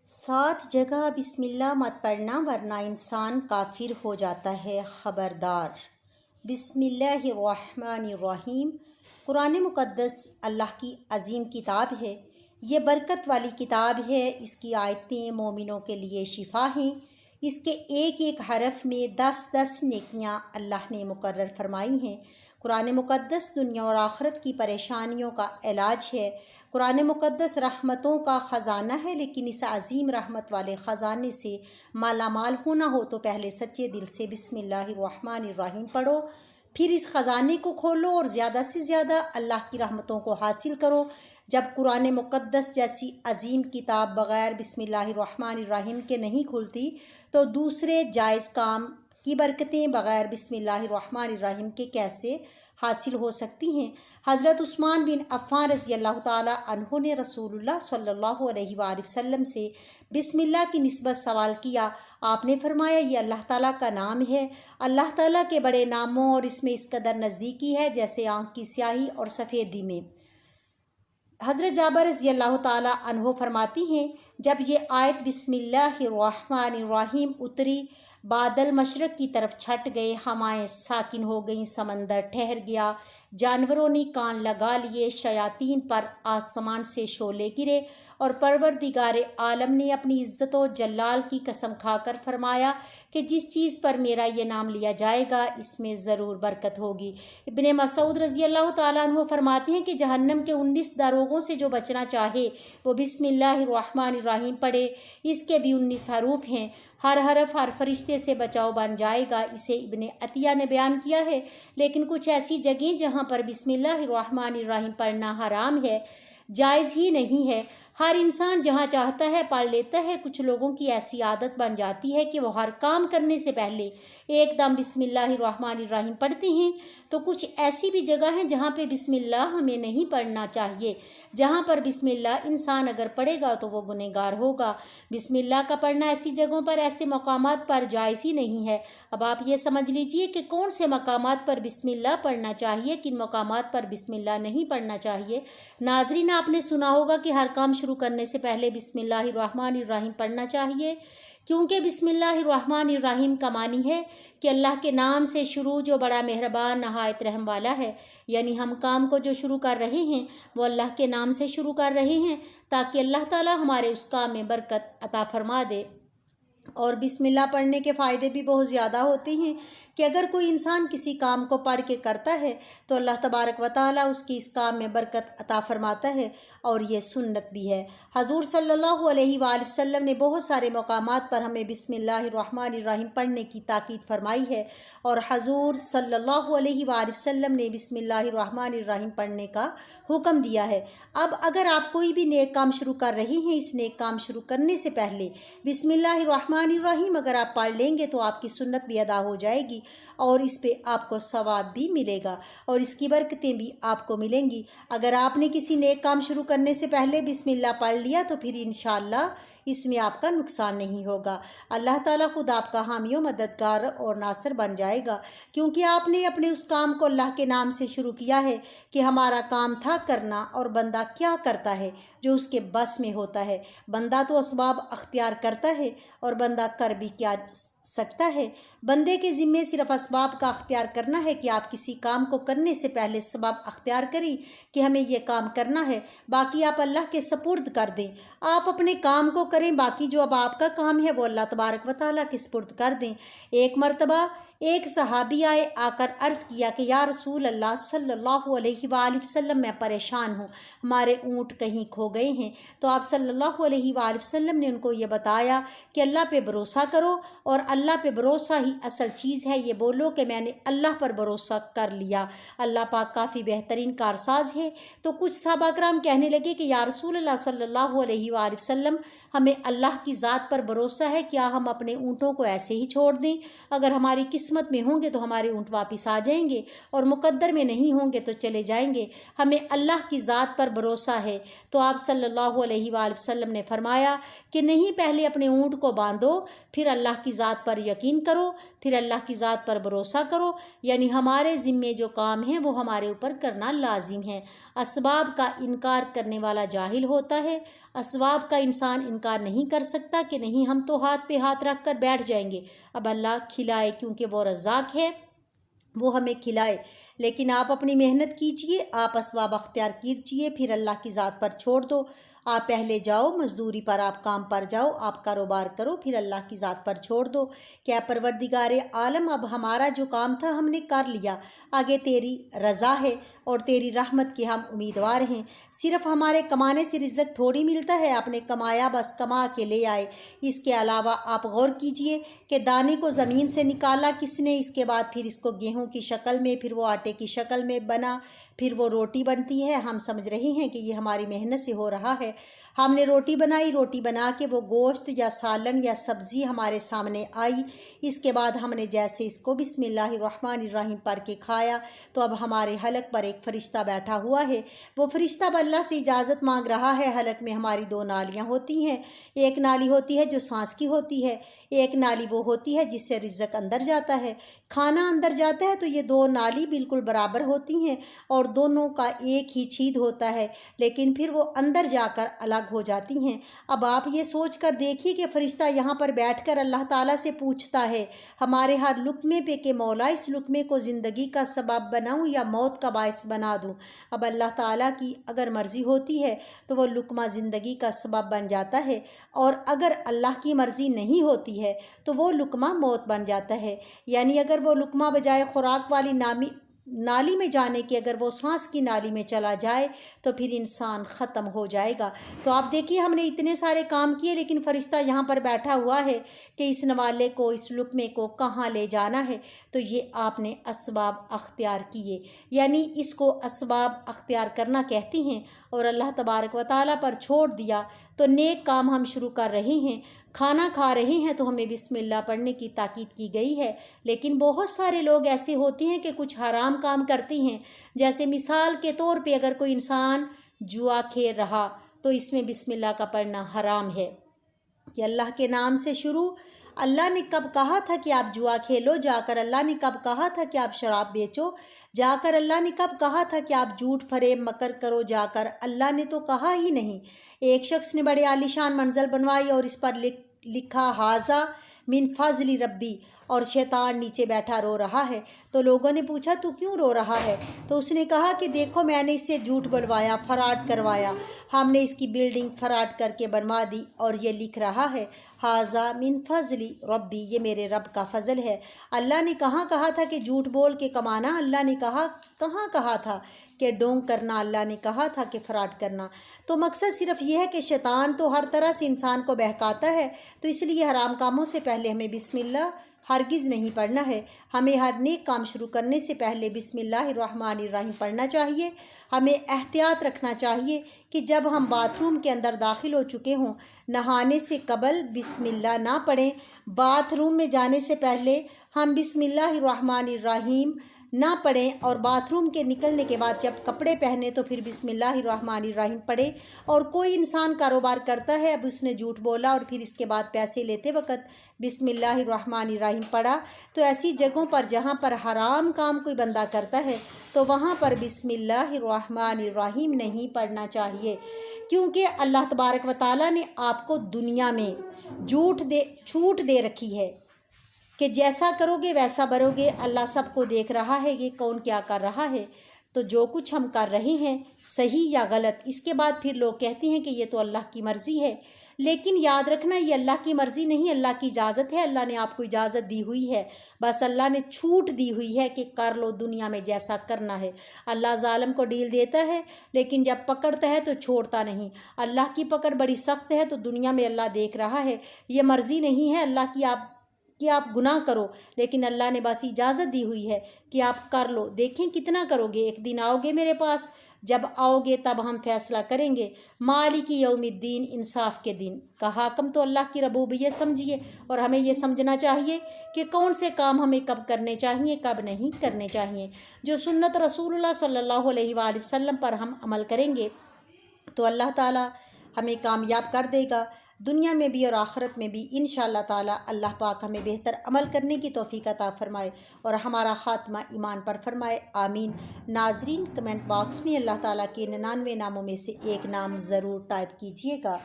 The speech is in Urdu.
7 جگہ بسم اللہ مت پڑھنا ورنہ انسان کافر ہو جاتا ہے، خبردار۔ بسم اللہ الرحمن الرحیم۔ قرآن مقدس اللہ کی عظیم کتاب ہے۔ یہ برکت والی کتاب ہے۔ اس کی آیتیں مومنوں کے لیے شفا ہیں۔ اس کے ایک ایک حرف میں 10 نیکیاں اللہ نے مقرر فرمائی ہیں۔ قرآن مقدس دنیا اور آخرت کی پریشانیوں کا علاج ہے۔ قرآن مقدس رحمتوں کا خزانہ ہے، لیکن اس عظیم رحمت والے خزانے سے مالا مال ہونا ہو تو پہلے سچے دل سے بسم اللہ الرحمن الرحیم پڑھو، پھر اس خزانے کو کھولو اور زیادہ سے زیادہ اللہ کی رحمتوں کو حاصل کرو۔ جب قرآن مقدس جیسی عظیم کتاب بغیر بسم اللہ الرحمن الرحیم کے نہیں کھلتی تو دوسرے جائز کام کی برکتیں بغیر بسم اللہ الرحمن الرحیم کے کیسے حاصل ہو سکتی ہیں؟ حضرت عثمان بن عفان رضی اللہ تعالی عنہ نے رسول اللہ صلی اللہ علیہ وآلہ وسلم سے بسم اللہ کی نسبت سوال کیا۔ آپ نے فرمایا، یہ اللہ تعالیٰ کا نام ہے۔ اللہ تعالیٰ کے بڑے ناموں اور اس میں اس قدر نزدیکی ہے جیسے آنکھ کی سیاہی اور سفیدی میں۔ حضرت جابر رضی اللہ تعالی عنہ فرماتی ہیں، جب یہ آیت بسم اللہ الرحمن الرحیم اتری، بادل مشرق کی طرف چھٹ گئے، ہوائیں ساکن ہو گئیں، سمندر ٹھہر گیا، جانوروں نے کان لگا لیے، شیاطین پر آسمان سے شعلے گرے، اور پروردگار عالم نے اپنی عزت و جلال کی قسم کھا کر فرمایا کہ جس چیز پر میرا یہ نام لیا جائے گا اس میں ضرور برکت ہوگی۔ ابن مسعود رضی اللہ تعالیٰ عنہ فرماتے ہیں کہ جہنم کے 19 داروغوں سے جو بچنا چاہے وہ بسم اللہ الرحمن الرحیم پڑھے۔ اس کے بھی 19 حروف ہیں، ہر حرف ہر فرشتے سے بچاؤ بن جائے گا۔ اسے ابن عطیہ نے بیان کیا ہے۔ لیکن کچھ ایسی جگہیں جہاں پر بسم اللہ الرحمن الرحیم پڑھنا حرام ہے، جائز ہی نہیں ہے۔ ہر انسان جہاں چاہتا ہے پڑھ لیتا ہے۔ کچھ لوگوں کی ایسی عادت بن جاتی ہے کہ وہ ہر کام کرنے سے پہلے ایک دم بسم اللہ الرحمن الرحیم پڑھتے ہیں، تو کچھ ایسی بھی جگہ ہیں جہاں پہ بسم اللہ ہمیں نہیں پڑھنا چاہیے۔ جہاں پر بسم اللہ انسان اگر پڑھے گا تو وہ گنہگار ہوگا۔ بسم اللہ کا پڑھنا ایسی جگہوں پر، ایسے مقامات پر جائز ہی نہیں ہے۔ اب آپ یہ سمجھ لیجئے کہ کون سے مقامات پر بسم اللہ پڑھنا چاہیے، کن مقامات پر بسم اللہ نہیں پڑھنا چاہیے۔ ناظرین، آپ نے سنا ہوگا کہ ہر کام شروع کرنے سے پہلے بسم اللہ الرحمن الرحیم پڑھنا چاہیے، کیونکہ بسم اللہ الرحمن الرحیم کا معنی ہے کہ اللہ کے نام سے شروع جو بڑا مہربان نہایت رحم والا ہے۔ یعنی ہم کام کو جو شروع کر رہے ہیں وہ اللہ کے نام سے شروع کر رہے ہیں تاکہ اللہ تعالی ہمارے اس کام میں برکت عطا فرما دے۔ اور بسم اللہ پڑھنے کے فائدے بھی بہت زیادہ ہوتے ہیں کہ اگر کوئی انسان کسی کام کو پڑھ کے کرتا ہے تو اللہ تبارک و تعالیٰ اس کی اس کام میں برکت عطا فرماتا ہے، اور یہ سنت بھی ہے۔ حضور صلی اللہ علیہ وآلہ وسلم نے بہت سارے مقامات پر ہمیں بسم اللہ الرحمن الرحیم پڑھنے کی تاکید فرمائی ہے، اور حضور صلی اللہ علیہ وآلہ وسلم نے بسم اللہ الرحمن الرحیم پڑھنے کا حکم دیا ہے۔ اب اگر آپ کوئی بھی نیک کام شروع کر رہے ہیں، اس نیک کام شروع کرنے سے پہلے بسم اللہ الرحمن الرحیم اگر آپ پڑھ لیں گے تو آپ کی سنت بھی ادا ہو جائے گی، اور اس پہ آپ کو ثواب بھی ملے گا، اور اس کی برکتیں بھی آپ کو ملیں گی۔ اگر آپ نے کسی نیک کام شروع کرنے سے پہلے بسم اللہ پڑھ لیا تو پھر انشاءاللہ اس میں آپ کا نقصان نہیں ہوگا۔ اللہ تعالیٰ خود آپ کا حامی و مددگار اور ناصر بن جائے گا، کیونکہ آپ نے اپنے اس کام کو اللہ کے نام سے شروع کیا ہے کہ ہمارا کام تھا کرنا، اور بندہ کیا کرتا ہے جو اس کے بس میں ہوتا ہے۔ بندہ تو اسباب اختیار کرتا ہے، اور بندہ کر بھی کیا سکتا ہے۔ بندے کے ذمے صرف اسباب کا اختیار کرنا ہے کہ آپ کسی کام کو کرنے سے پہلے سبب اختیار کریں کہ ہمیں یہ کام کرنا ہے، باقی آپ اللہ کے سپرد کر دیں۔ آپ اپنے کام کو کریں، باقی جو اب آپ کا کام ہے وہ اللہ تبارک و تعالیٰ کے سپرد کر دیں۔ ایک مرتبہ ایک صحابی آئے، آ کر عرض کیا کہ یا رسول اللہ صلی اللہ علیہ وآلہ وسلم، میں پریشان ہوں، ہمارے اونٹ کہیں کھو گئے ہیں۔ تو آپ صلی اللہ علیہ وآلہ وسلم نے ان کو یہ بتایا کہ اللہ پہ بھروسہ کرو، اور اللہ پہ بھروسہ ہی اصل چیز ہے۔ یہ بولو کہ میں نے اللہ پر بھروسہ کر لیا، اللہ پاک کافی بہترین کارساز ہے۔ تو کچھ صحابہ کرام کہنے لگے کہ یا رسول اللہ صلی اللہ علیہ وآلہ وسلم، ہمیں اللہ کی ذات پر بھروسہ ہے، کیا ہم اپنے اونٹوں کو ایسے ہی چھوڑ دیں؟ اگر ہماری قسمت میں ہوں گے تو ہمارے اونٹ واپس آ جائیں گے، اور مقدر میں نہیں ہوں گے تو چلے جائیں گے۔ ہمیں اللہ کی ذات پر بھروسہ ہے۔ تو آپ صلی اللہ علیہ وآلہ وسلم نے فرمایا کہ نہیں، پہلے اپنے اونٹ کو باندھو، پھر اللہ کی ذات ذات پر یقین کرو، پھر اللہ کی ذات پر بھروسہ کرو، یعنی ہمارے ذمے جو کام ہیں وہ ہمارے اوپر کرنا لازم ہے۔ اسباب کا انکار کرنے والا جاہل ہوتا ہے۔ اسباب کا انسان انکار نہیں کر سکتا کہ نہیں ہم تو ہاتھ پہ ہاتھ رکھ کر بیٹھ جائیں گے، اب اللہ کھلائے، کیونکہ وہ رزاق ہے، وہ ہمیں کھلائے۔ لیکن آپ اپنی محنت کیجئے، آپ اسباب اختیار کیجئے، پھر اللہ کی ذات پر چھوڑ دو۔ آپ پہلے جاؤ مزدوری پر، آپ کام پر جاؤ، آپ کاروبار کرو، پھر اللہ کی ذات پر چھوڑ دو کہ اے پروردگار عالم، اب ہمارا جو کام تھا ہم نے کر لیا، آگے تیری رضا ہے اور تیری رحمت کے ہم امیدوار ہیں۔ صرف ہمارے کمانے سے رزق تھوڑی ملتا ہے، آپ نے کمایا بس کما کے لے آئے۔ اس کے علاوہ آپ غور کیجئے کہ دانے کو زمین سے نکالا کس نے، اس کے بعد پھر اس کو گیہوں کی شکل میں، پھر وہ آٹے کی شکل میں بنا، پھر وہ روٹی بنتی ہے۔ ہم سمجھ رہے ہیں کہ یہ ہماری محنت سے ہو رہا ہے۔ ہم نے روٹی بنائی، روٹی بنا کے وہ گوشت یا سالن یا سبزی ہمارے سامنے آئی، اس کے بعد ہم نے جیسے اس کو بسم اللہ الرحمن الرحیم پڑھ کے کھایا تو اب ہمارے حلق پر ایک فرشتہ بیٹھا ہوا ہے۔ وہ فرشتہ اب اللہ سے اجازت مانگ رہا ہے۔ حلق میں ہماری دو نالیاں ہوتی ہیں، ایک نالی ہوتی ہے جو سانس کی ہوتی ہے، ایک نالی وہ ہوتی ہے جس سے رزق اندر جاتا ہے، کھانا اندر جاتا ہے۔ تو یہ دو نالی بالکل برابر ہوتی ہیں اور دونوں کا ایک ہی چھید ہوتا ہے، لیکن پھر وہ اندر جا کر الگ ہو جاتی ہیں۔ اب آپ یہ سوچ کر دیکھیے کہ فرشتہ یہاں پر بیٹھ کر اللہ تعالیٰ سے پوچھتا ہے ہمارے ہر لقمے پہ کہ مولا اس لقمے کو زندگی کا سبب بناؤں یا موت کا باعث بنا دوں۔ اب اللہ تعالیٰ کی اگر مرضی ہوتی ہے تو وہ لقمہ زندگی کا سبب بن جاتا ہے، اور اگر اللہ کی مرضی نہیں ہوتی ہے تو وہ لقمہ موت بن جاتا ہے۔ یعنی اگر وہ لقمہ بجائے خوراک والی نالی میں جانے کے اگر وہ سانس کی نالی میں چلا جائے تو پھر انسان ختم ہو جائے گا۔ تو آپ دیکھیے ہم نے اتنے سارے کام کیے لیکن فرشتہ یہاں پر بیٹھا ہوا ہے کہ اس نوالے کو، اس لقمے کو کہاں لے جانا ہے۔ تو یہ آپ نے اسباب اختیار کیے، یعنی اس کو اسباب اختیار کرنا کہتے ہیں، اور اللہ تبارک و تعالیٰ پر چھوڑ دیا۔ تو نیک کام ہم شروع کر رہے ہیں، کھانا کھا رہے ہیں تو ہمیں بسم اللہ پڑھنے کی تاکید کی گئی ہے، لیکن بہت سارے لوگ ایسے ہوتے ہیں کہ کچھ حرام کام کرتے ہیں۔ جیسے مثال کے طور پہ اگر کوئی انسان جوا کھیل رہا تو اس میں بسم اللہ کا پڑھنا حرام ہے کہ اللہ کے نام سے شروع۔ اللہ نے کب کہا تھا کہ آپ جوا کھیلو جا کر؟ اللہ نے کب کہا تھا کہ آپ شراب بیچو جا کر؟ اللہ نے کب کہا تھا کہ آپ جھوٹ فریب مکر کرو جا کر؟ اللہ نے تو کہا ہی نہیں۔ ایک شخص نے بڑے عالیشان منزل بنوائی اور اس پر لکھا ھذا من فضل ربی، اور شیطان نیچے بیٹھا رو رہا ہے۔ تو لوگوں نے پوچھا تو کیوں رو رہا ہے؟ تو اس نے کہا کہ دیکھو میں نے اس سے جھوٹ بلوایا، فراڈ کروایا، ہم نے اس کی بلڈنگ فراڈ کر کے بنوا دی، اور یہ لکھ رہا ہے ھذا من فضل ربی، یہ میرے رب کا فضل ہے۔ اللہ نے کہاں کہا تھا کہ جھوٹ بول کے کمانا؟ اللہ نے کہاں کہا تھا کہ ڈونگ کرنا؟ اللہ نے کہا تھا کہ فراڈ کرنا۔ تو مقصد صرف یہ ہے کہ شیطان تو ہر طرح سے انسان کو بہکاتا ہے، تو اس لیے حرام کاموں سے پہلے ہمیں بسم اللہ ہرگز نہیں پڑھنا ہے۔ ہمیں ہر نیک کام شروع کرنے سے پہلے بسم اللہ الرحمن الرحیم پڑھنا چاہیے۔ ہمیں احتیاط رکھنا چاہیے کہ جب ہم باتھ روم کے اندر داخل ہو چکے ہوں، نہانے سے قبل بسم اللہ نہ پڑھیں، باتھ روم میں جانے سے پہلے ہم بسم اللہ الرحمن الرحیم نہ پڑھیں، اور باتھ روم کے نکلنے کے بعد جب کپڑے پہنے تو پھر بسم اللہ الرحمن الرحیم پڑھیں۔ اور کوئی انسان کاروبار کرتا ہے، اب اس نے جھوٹ بولا اور پھر اس کے بعد پیسے لیتے وقت بسم اللہ الرحمن الرحیم پڑھا، تو ایسی جگہوں پر جہاں پر حرام کام کوئی بندہ کرتا ہے تو وہاں پر بسم اللہ الرحمن الرحیم نہیں پڑھنا چاہیے، کیونکہ اللہ تبارک و تعالیٰ نے آپ کو دنیا میں چھوٹ دے رکھی ہے کہ جیسا کرو گے ویسا بھرو گے۔ اللہ سب کو دیکھ رہا ہے کہ کون کیا کر رہا ہے۔ تو جو کچھ ہم کر رہے ہیں صحیح یا غلط، اس کے بعد پھر لوگ کہتے ہیں کہ یہ تو اللہ کی مرضی ہے، لیکن یاد رکھنا یہ اللہ کی مرضی نہیں، اللہ کی اجازت ہے۔ اللہ نے آپ کو اجازت دی ہوئی ہے، بس اللہ نے چھوٹ دی ہوئی ہے کہ کر لو دنیا میں جیسا کرنا ہے۔ اللہ ظالم کو ڈیل دیتا ہے لیکن جب پکڑتا ہے تو چھوڑتا نہیں۔ اللہ کی پکڑ بڑی سخت ہے، تو دنیا میں اللہ دیکھ رہا ہے، یہ مرضی نہیں ہے اللہ کی کہ آپ گناہ کرو، لیکن اللہ نے بس اجازت دی ہوئی ہے کہ آپ کر لو، دیکھیں کتنا کرو گے۔ ایک دن آؤ گے میرے پاس، جب آؤ گے تب ہم فیصلہ کریں گے۔ مالک یوم الدین، انصاف کے دن کا حاکم تو اللہ کی ربوبیت سمجھیے، اور ہمیں یہ سمجھنا چاہیے کہ کون سے کام ہمیں کب کرنے چاہیے کب نہیں کرنے چاہیے۔ جو سنت رسول اللہ صلی اللہ علیہ وآلہ وسلم پر ہم عمل کریں گے تو اللہ تعالیٰ ہمیں کامیاب کر دے گا۔ دنیا میں بھی اور آخرت میں بھی انشاءاللہ تعالی اللہ پاک ہمیں بہتر عمل کرنے کی توفیق عطا فرمائے اور ہمارا خاتمہ ایمان پر فرمائے، آمین۔ ناظرین، کمنٹ باکس میں اللہ تعالیٰ کے 99 ناموں میں سے ایک نام ضرور ٹائپ کیجئے گا۔